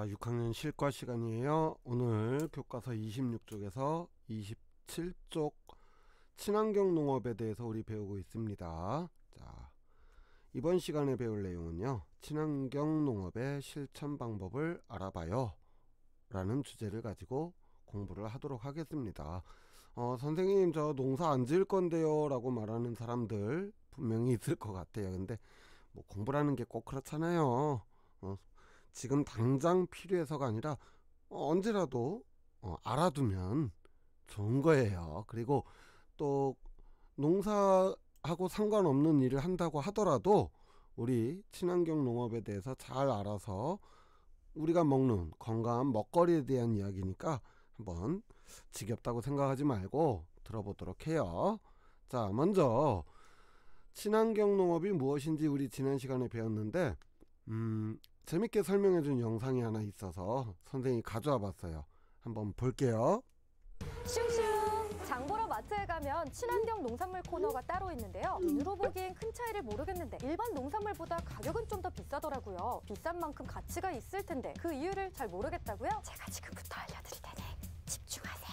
자, 6학년 실과 시간이에요. 오늘 교과서 26쪽에서 27쪽 친환경 농업에 대해서 우리 배우고 있습니다. 자, 이번 시간에 배울 내용은요, 친환경 농업의 실천 방법을 알아봐요 라는 주제를 가지고 공부를 하도록 하겠습니다. 선생님, 저 농사 안 지을 건데요 라고 말하는 사람들 분명히 있을 것 같아요. 근데 뭐 공부라는 게 꼭 그렇잖아요. 지금 당장 필요해서가 아니라 언제라도 알아두면 좋은 거예요. 그리고 또 농사하고 상관없는 일을 한다고 하더라도 우리 친환경 농업에 대해서 잘 알아서 우리가 먹는 건강한 먹거리에 대한 이야기니까 한번 지겹다고 생각하지 말고 들어보도록 해요. 자, 먼저 친환경 농업이 무엇인지 우리 지난 시간에 배웠는데 재밌게 설명해준 영상이 하나 있어서 선생님이 가져와 봤어요. 한번 볼게요. 슝슝! 장보러 마트에 가면 친환경 농산물 코너가 따로 있는데요. 눈으로 보기엔 큰 차이를 모르겠는데 일반 농산물보다 가격은 좀 더 비싸더라고요. 비싼 만큼 가치가 있을 텐데 그 이유를 잘 모르겠다고요? 제가 지금부터 알려드릴 테니 집중하세요.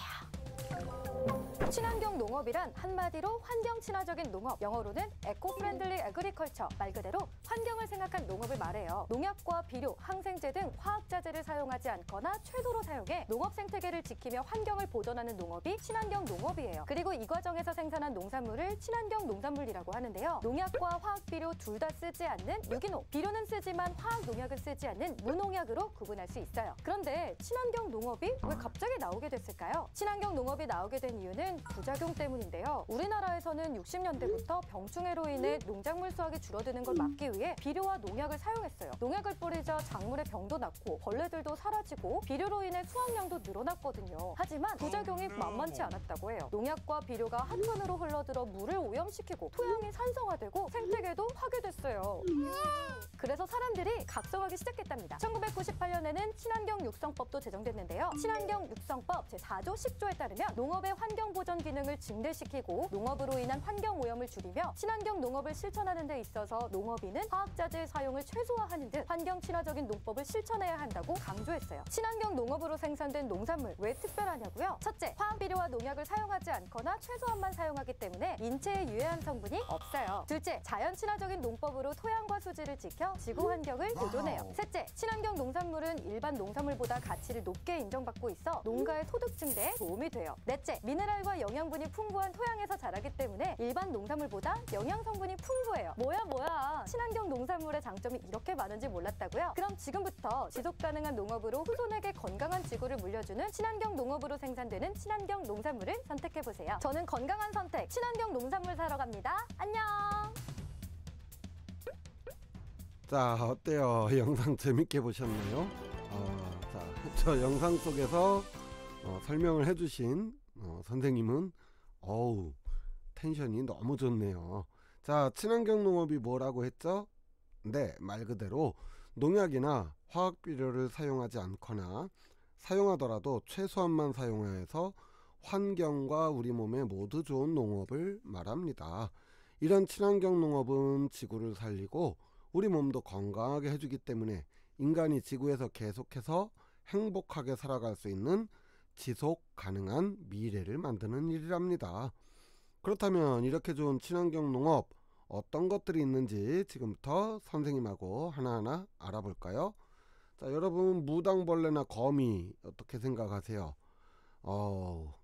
친환경 농업이란 한마디로 환경 친화적인 농업, 영어로는 에코프렌들리 애그리컬처, 말 그대로 환경을 생각한 농업을 말해요. 농약과 비료, 항생제 등 화학자재를 사용하지 않거나 최소로 사용해 농업 생태계를 지키며 환경을 보존하는 농업이 친환경 농업이에요. 그리고 이 과정에서 생산한 농산물을 친환경 농산물이라고 하는데요. 농약과 화학비료 둘 다 쓰지 않는 유기농, 비료는 쓰지만 화학농약은 쓰지 않는 무농약으로 구분할 수 있어요. 그런데 친환경 농업이 왜 갑자기 나오게 됐을까요? 친환경 농업이 나오게 된 이유는 부작용 때문인데요. 우리나라에서는 60년대부터 병충해로 인해 농작물 수확이 줄어드는 걸 막기 위해 비료와 농약을 사용했어요. 농약을 뿌리자 작물의 병도 낫고 벌레들도 사라지고 비료로 인해 수확량도 늘어났거든요. 하지만 부작용이 만만치 않았다고 해요. 농약과 비료가 한편으로 흘러들어 물을 오염시키고 토양이 산성화되고 생태계도 파괴됐어요. 그래서 사람들이 각성하기 시작했답니다. 1998년에는 친환경 육성법도 제정됐는데요. 친환경 육성법 제4조 10조에 따르면 농업의 환경 보전 기능을 증대시키고 농업으로 인한 환경 오염을 줄이며 친환경 농업을 실천하는 데 있어서 농업인은 화학자재 사용을 최소화하는 등 환경 친화적인 농법을 실천해야 한다고 강조했어요. 친환경 농업으로 생산된 농산물 왜 특별하냐고요? 첫째, 화학비료와 농약을 사용하지 않거나 최소한만 사용하기 때문에 인체에 유해한 성분이 없어요. 둘째, 자연 친화적인 농법으로 토양과 수질을 지켜 지구 환경을 보존해요. 셋째, 친환경 농산물은 일반 농산물보다 가치를 높게 인정받고 있어 농가의 소득 증대에 도움이 돼요. 넷째, 미네랄과 영양분이 풍부한 토양에서 자라기 때문에 일반 농산물보다 영양 성분이 풍부해요. 뭐야 친환경 농산물의 장점이 이렇게 많은지 몰랐다고요? 그럼 지금부터 지속 가능한 농업으로 후손에게 건강한 지구를 물려주는 친환경 농업으로 생산되는 친환경 농산물을 선택해보세요. 저는 건강한 선택 친환경 농산물 사러 갑니다. 안녕. 자, 어때요? 영상 재밌게 보셨나요? 자, 저 영상 속에서 설명을 해주신 선생님은 텐션이 너무 좋네요. 자, 친환경 농업이 뭐라고 했죠? 네, 말 그대로 농약이나 화학비료를 사용하지 않거나 사용하더라도 최소한만 사용해서 환경과 우리 몸에 모두 좋은 농업을 말합니다. 이런 친환경 농업은 지구를 살리고 우리 몸도 건강하게 해주기 때문에 인간이 지구에서 계속해서 행복하게 살아갈 수 있는 지속 가능한 미래를 만드는 일이랍니다. 그렇다면 이렇게 좋은 친환경 농업 어떤 것들이 있는지 지금부터 선생님하고 하나하나 알아볼까요? 자, 여러분 무당벌레나 거미 어떻게 생각하세요?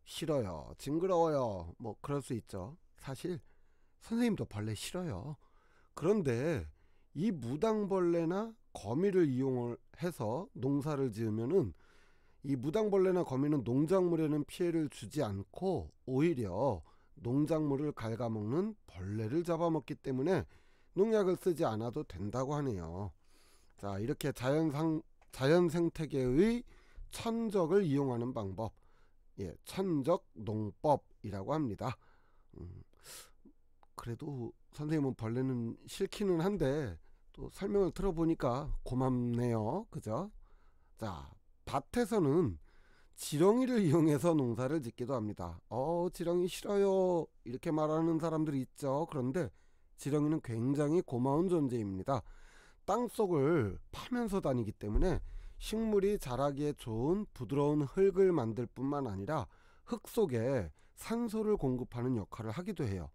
싫어요. 징그러워요. 뭐 그럴 수 있죠. 사실 선생님도 벌레 싫어요. 그런데 이 무당벌레나 거미를 이용을 해서 농사를 지으면은 이 무당벌레나 거미는 농작물에는 피해를 주지 않고 오히려 농작물을 갉아먹는 벌레를 잡아먹기 때문에 농약을 쓰지 않아도 된다고 하네요. 자, 이렇게 자연 생태계의 천적을 이용하는 방법, 천적 농법이라고 합니다. 그래도 선생님은 벌레는 싫기는 한데 또 설명을 들어보니까 고맙네요. 그죠? 자, 밭에서는 지렁이를 이용해서 농사를 짓기도 합니다. 지렁이 싫어요 이렇게 말하는 사람들이 있죠. 그런데 지렁이는 굉장히 고마운 존재입니다. 땅속을 파면서 다니기 때문에 식물이 자라기에 좋은 부드러운 흙을 만들 뿐만 아니라 흙 속에 산소를 공급하는 역할을 하기도 해요.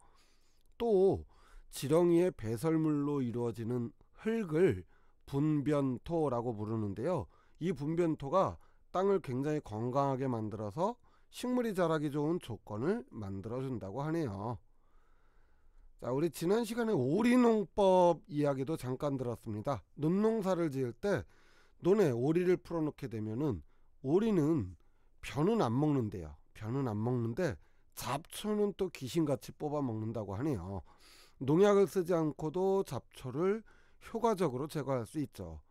또 지렁이의 배설물로 이루어지는 흙을 분변토라고 부르는데요. 이 분변토가 땅을 굉장히 건강하게 만들어서 식물이 자라기 좋은 조건을 만들어준다고 하네요. 자, 우리 지난 시간에 오리농법 이야기도 잠깐 들었습니다. 논농사를 지을 때 논에 오리를 풀어놓게 되면은 오리는 벼는 안 먹는데요. 벼는 안 먹는데 잡초는 또 귀신같이 뽑아 먹는다고 하네요. 농약을 쓰지 않고도 잡초를 효과적으로 제거할 수 있죠.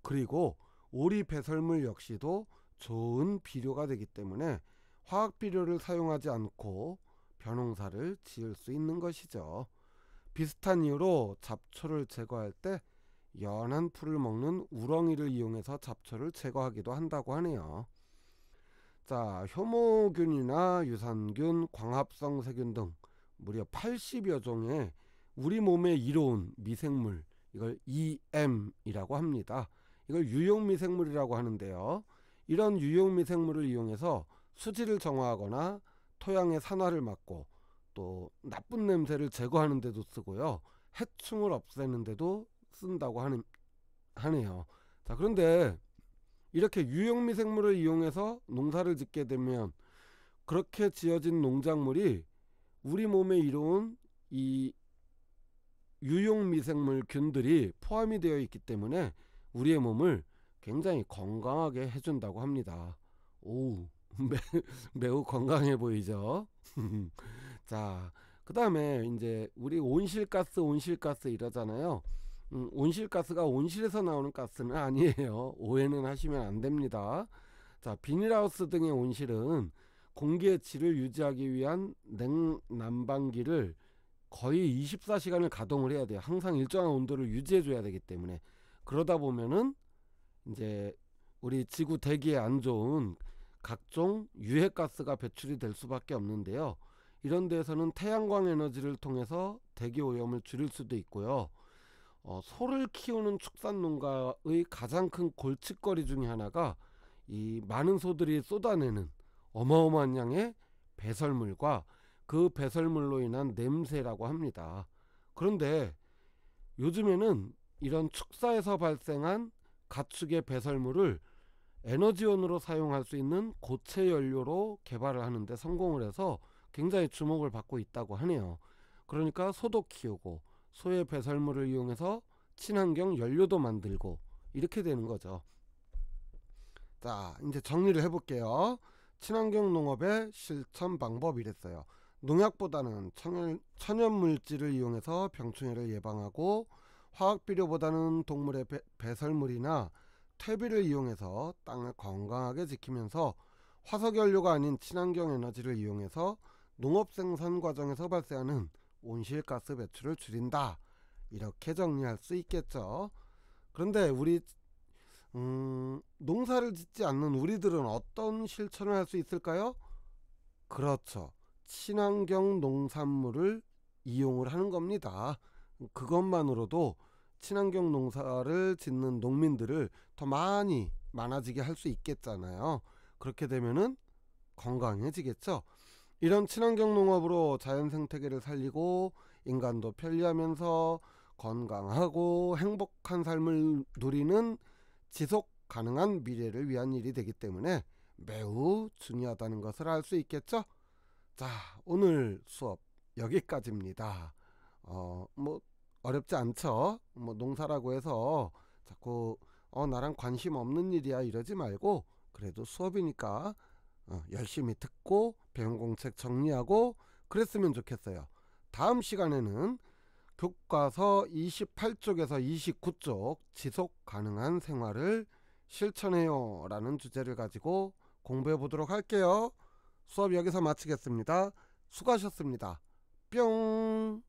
그리고 오리 배설물 역시도 좋은 비료가 되기 때문에 화학 비료를 사용하지 않고 벼농사를 지을 수 있는 것이죠. 비슷한 이유로 잡초를 제거할 때 연한 풀을 먹는 우렁이를 이용해서 잡초를 제거하기도 한다고 하네요. 자, 효모균이나 유산균, 광합성 세균 등 무려 80여 종의 우리 몸에 이로운 미생물, 이걸 EM이라고 합니다. 이걸 유용미생물이라고 하는데요. 이런 유용미생물을 이용해서 수질을 정화하거나 토양의 산화를 막고 또 나쁜 냄새를 제거하는 데도 쓰고요. 해충을 없애는 데도 쓴다고 하네요. 자, 그런데 이렇게 유용미생물을 이용해서 농사를 짓게 되면 그렇게 지어진 농작물이 우리 몸에 이로운 이 유용미생물 균들이 포함이 되어 있기 때문에 우리의 몸을 굉장히 건강하게 해준다고 합니다. 오, 매우 건강해 보이죠? 자, 그 다음에 이제 우리 온실가스 이러잖아요. 온실가스가 온실에서 나오는 가스는 아니에요. 오해는 하시면 안 됩니다. 자, 비닐하우스 등의 온실은 공기의 질을 유지하기 위한 냉난방기를 거의 24시간을 가동을 해야 돼요. 항상 일정한 온도를 유지해 줘야 되기 때문에. 그러다 보면은 이제 우리 지구 대기에 안 좋은 각종 유해가스가 배출이 될 수밖에 없는데요. 이런 데에서는 태양광 에너지를 통해서 대기 오염을 줄일 수도 있고요. 소를 키우는 축산 농가의 가장 큰 골칫거리 중에 하나가 이 많은 소들이 쏟아내는 어마어마한 양의 배설물과 그 배설물로 인한 냄새라고 합니다. 그런데 요즘에는 이런 축사에서 발생한 가축의 배설물을 에너지원으로 사용할 수 있는 고체 연료로 개발을 하는데 성공을 해서 굉장히 주목을 받고 있다고 하네요. 그러니까 소도 키우고 소의 배설물을 이용해서 친환경 연료도 만들고 이렇게 되는 거죠. 자, 이제 정리를 해볼게요. 친환경 농업의 실천 방법 이랬어요. 농약보다는 천연물질을 이용해서 병충해를 예방하고 화학비료보다는 동물의 배설물이나 퇴비를 이용해서 땅을 건강하게 지키면서 화석연료가 아닌 친환경 에너지를 이용해서 농업 생산 과정에서 발생하는 온실가스 배출을 줄인다. 이렇게 정리할 수 있겠죠. 그런데 우리 농사를 짓지 않는 우리들은 어떤 실천을 할 수 있을까요? 그렇죠. 친환경 농산물을 이용을 하는 겁니다. 그것만으로도 친환경 농사를 짓는 농민들을 더 많아지게 할 수 있겠잖아요. 그렇게 되면은 건강해지겠죠. 이런 친환경 농업으로 자연 생태계를 살리고 인간도 편리하면서 건강하고 행복한 삶을 누리는 지속 가능한 미래를 위한 일이 되기 때문에 매우 중요하다는 것을 알 수 있겠죠. 자, 오늘 수업 여기까지입니다. 뭐 어렵지 않죠. 뭐 농사라고 해서 자꾸 나랑 관심 없는 일이야 이러지 말고 그래도 수업이니까 열심히 듣고 배운 공책 정리하고 그랬으면 좋겠어요. 다음 시간에는 교과서 28쪽에서 29쪽 지속 가능한 생활을 실천해요 라는 주제를 가지고 공부해 보도록 할게요. 수업 여기서 마치겠습니다. 수고하셨습니다. 뿅.